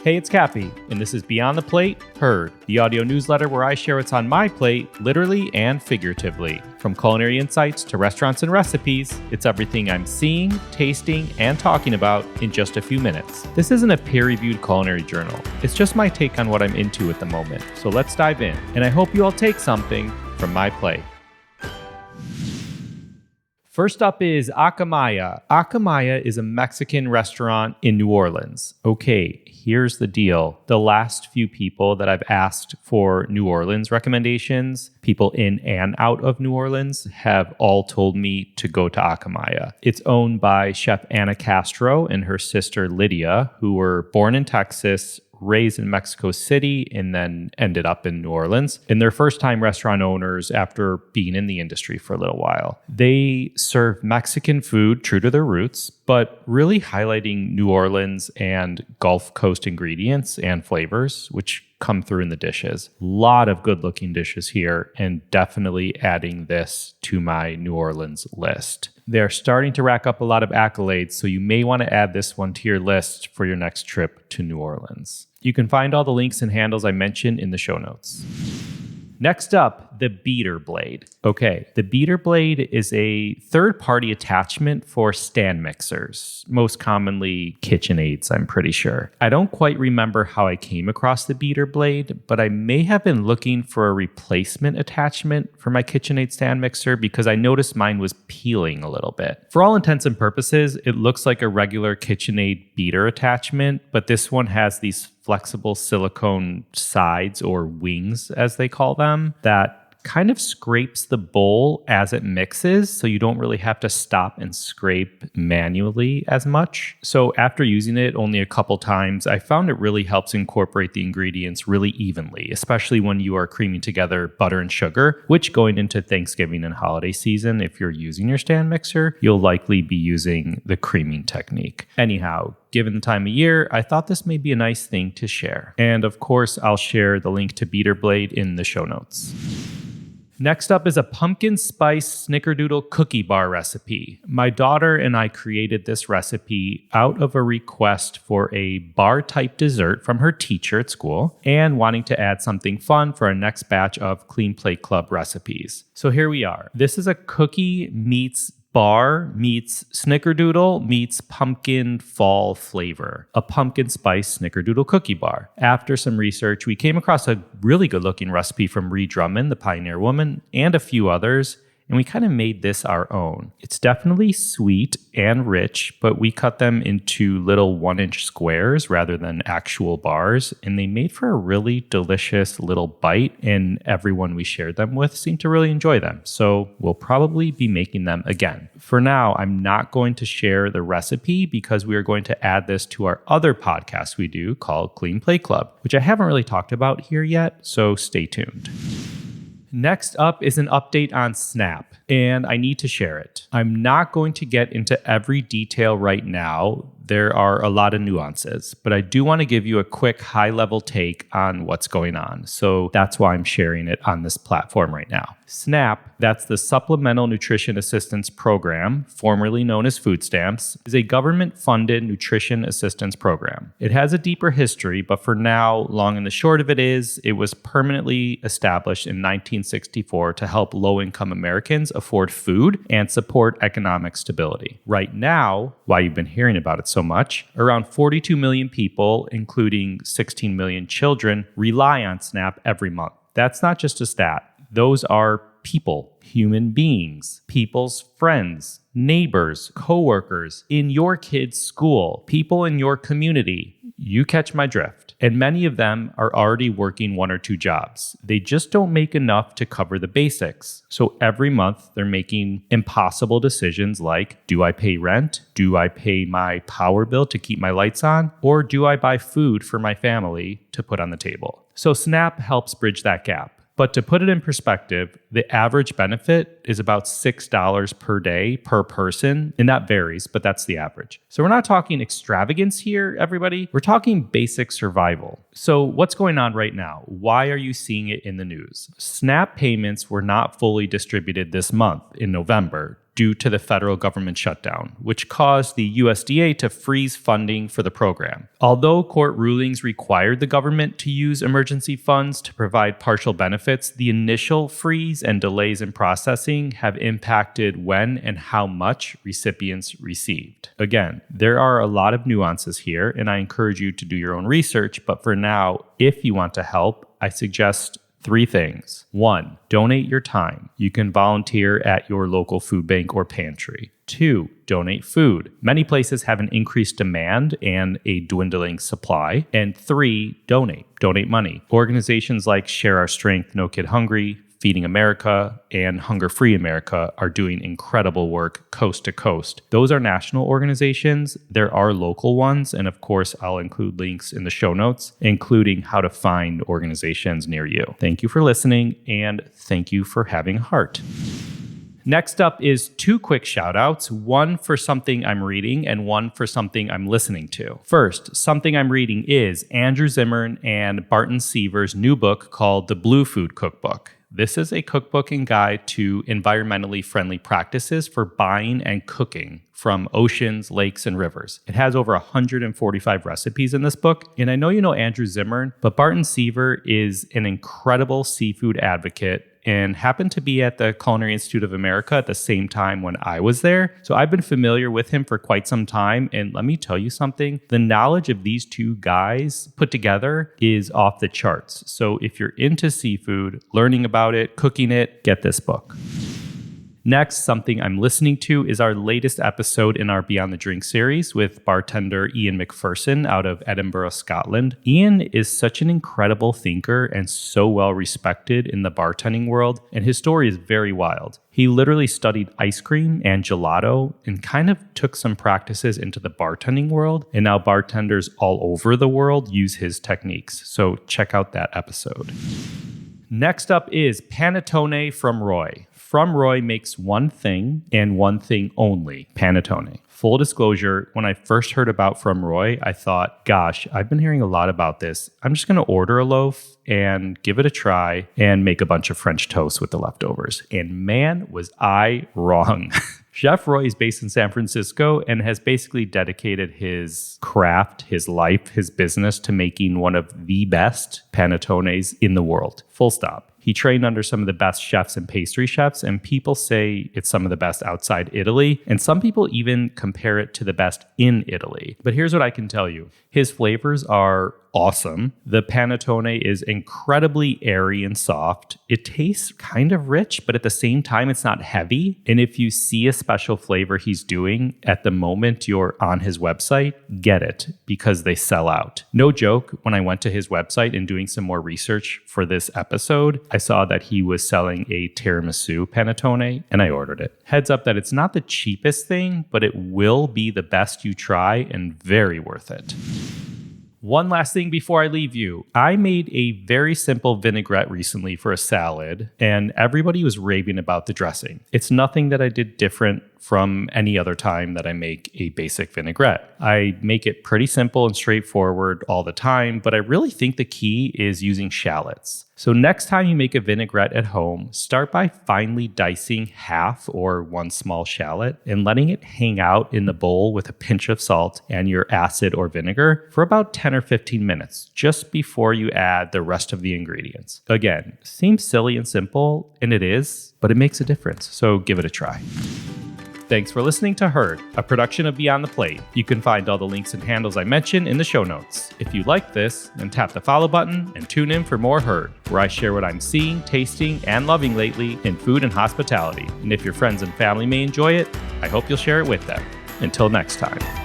Hey, it's Kappy, and this is Beyond the Plate, Heard, the audio newsletter where I share what's on my plate, literally and figuratively. From culinary insights to restaurants and recipes, it's everything I'm seeing, tasting, and talking about in just a few minutes. This isn't a peer-reviewed culinary journal. It's just my take on what I'm into at the moment. So let's dive in, and I hope you all take something from my plate. First up is Acamaya. Acamaya is a Mexican restaurant in New Orleans. Okay, here's the deal. The last few people that I've asked for New Orleans recommendations, people in and out of New Orleans, have all told me to go to Acamaya. It's owned by Chef Anna Castro and her sister Lydia, who were born in Texas, raised in Mexico City, and then ended up in New Orleans. And they're first-time restaurant owners after being in the industry for a little while. They serve Mexican food true to their roots, but really highlighting New Orleans and Gulf Coast ingredients and flavors, which come through in the dishes. A lot of good-looking dishes here, and definitely adding this to my New Orleans list. They're starting to rack up a lot of accolades, so you may want to add this one to your list for your next trip to New Orleans. You can find all the links and handles I mentioned in the show notes. Next up, the beater blade. Okay, the beater blade is a third-party attachment for stand mixers, most commonly KitchenAids, I'm pretty sure. I don't quite remember how I came across the beater blade, but I may have been looking for a replacement attachment for my KitchenAid stand mixer because I noticed mine was peeling a little bit. For all intents and purposes, it looks like a regular KitchenAid beater attachment, but this one has these flexible silicone sides, or wings as they call them, that kind of scrapes the bowl as it mixes, so you don't really have to stop and scrape manually as much. So after using it only a couple times, I found it really helps incorporate the ingredients really evenly, especially when you are creaming together butter and sugar, which going into Thanksgiving and holiday season, if you're using your stand mixer, you'll likely be using the creaming technique. Anyhow, given the time of year, I thought this may be a nice thing to share. And of course, I'll share the link to Beater Blade in the show notes. Next up is a pumpkin spice snickerdoodle cookie bar recipe. My daughter and I created this recipe out of a request for a bar-type dessert from her teacher at school and wanting to add something fun for our next batch of Clean Plate Club recipes. So here we are. This is a cookie meets bar meets snickerdoodle meets pumpkin fall flavor, a pumpkin spice snickerdoodle cookie bar. After some research, we came across a really good looking recipe from Ree Drummond, the Pioneer Woman, and a few others, and we kind of made this our own. It's definitely sweet and rich, but we cut them into little 1-inch squares rather than actual bars, and they made for a really delicious little bite, and everyone we shared them with seemed to really enjoy them. So we'll probably be making them again. For now, I'm not going to share the recipe because we are going to add this to our other podcast we do called Clean Plate Club, which I haven't really talked about here yet, so stay tuned. Next up is an update on Snap, and I need to share it. I'm not going to get into every detail right now. There are a lot of nuances, but I do want to give you a quick high-level take on what's going on. So that's why I'm sharing it on this platform right now. SNAP, that's the Supplemental Nutrition Assistance Program, formerly known as food stamps, is a government-funded nutrition assistance program. It has a deeper history, but for now, long and the short of it is, it was permanently established in 1964 to help low-income Americans afford food and support economic stability. Right now, why you've been hearing about it so much, around 42 million people, including 16 million children, rely on SNAP every month. That's not just a stat. Those are people, human beings, people's friends, neighbors, coworkers, in your kid's school, people in your community. You catch my drift. And many of them are already working 1 or 2 jobs. They just don't make enough to cover the basics. So every month they're making impossible decisions like, do I pay rent? Do I pay my power bill to keep my lights on? Or do I buy food for my family to put on the table? So SNAP helps bridge that gap. But to put it in perspective, the average benefit is about $6 per day per person, and that varies, but that's the average. So we're not talking extravagance here, everybody. We're talking basic survival. So what's going on right now? Why are you seeing it in the news? SNAP payments were not fully distributed this month in November due to the federal government shutdown, which caused the USDA to freeze funding for the program. Although court rulings required the government to use emergency funds to provide partial benefits, the initial freeze and delays in processing have impacted when and how much recipients received. Again, there are a lot of nuances here, and I encourage you to do your own research, but for now, if you want to help, I suggest 3 things. 1, donate your time. You can volunteer at your local food bank or pantry. 2, donate food. Many places have an increased demand and a dwindling supply. And 3, donate. Donate money. Organizations like Share Our Strength, No Kid Hungry, Feeding America, and Hunger Free America are doing incredible work coast to coast. Those are national organizations. There are local ones, and of course, I'll include links in the show notes, including how to find organizations near you. Thank you for listening, and thank you for having a heart. Next up is 2 quick shout outs, one for something I'm reading and one for something I'm listening to. First, something I'm reading is Andrew Zimmern and Barton Seaver's new book called The Blue Food Cookbook. This is a cookbook and guide to environmentally friendly practices for buying and cooking from oceans, lakes, and rivers. It has over 145 recipes in this book. And I know you know Andrew Zimmern, but Barton Seaver is an incredible seafood advocate and happened to be at the Culinary Institute of America at the same time when I was there. So I've been familiar with him for quite some time. And let me tell you something, the knowledge of these 2 guys put together is off the charts. So if you're into seafood, learning about it, cooking it, get this book. Next, something I'm listening to is our latest episode in our Beyond the Drink series with bartender Ian McPherson out of Edinburgh, Scotland. Ian is such an incredible thinker and so well respected in the bartending world, and his story is very wild. He literally studied ice cream and gelato and kind of took some practices into the bartending world, and now bartenders all over the world use his techniques. So check out that episode. Next up is Panettone from Roy. From Roy makes one thing and one thing only, panettone. Full disclosure, when I first heard about From Roy, I thought, gosh, I've been hearing a lot about this. I'm just going to order a loaf and give it a try and make a bunch of French toast with the leftovers. And man, was I wrong. Chef Roy is based in San Francisco and has basically dedicated his craft, his life, his business to making one of the best panettones in the world. Full stop. He trained under some of the best chefs and pastry chefs, and people say it's some of the best outside Italy, and some people even compare it to the best in Italy. But here's what I can tell you. His flavors are awesome. The panettone is incredibly airy and soft. It tastes kind of rich, but at the same time, it's not heavy. And if you see a special flavor he's doing at the moment you're on his website, get it because they sell out. No joke, when I went to his website and doing some more research for this episode, I saw that he was selling a tiramisu panettone and I ordered it. Heads up that it's not the cheapest thing, but it will be the best you try and very worth it. One last thing before I leave you. I made a very simple vinaigrette recently for a salad, and everybody was raving about the dressing. It's nothing that I did different from any other time that I make a basic vinaigrette. I make it pretty simple and straightforward all the time, but I really think the key is using shallots. So next time you make a vinaigrette at home, start by finely dicing half or one small shallot and letting it hang out in the bowl with a pinch of salt and your acid or vinegar for about 10 or 15 minutes, just before you add the rest of the ingredients. Again, seems silly and simple, and it is, but it makes a difference, so give it a try. Thanks for listening to Heard, a production of Beyond the Plate. You can find all the links and handles I mentioned in the show notes. If you like this, then tap the follow button and tune in for more Heard, where I share what I'm seeing, tasting, and loving lately in food and hospitality. And if your friends and family may enjoy it, I hope you'll share it with them. Until next time.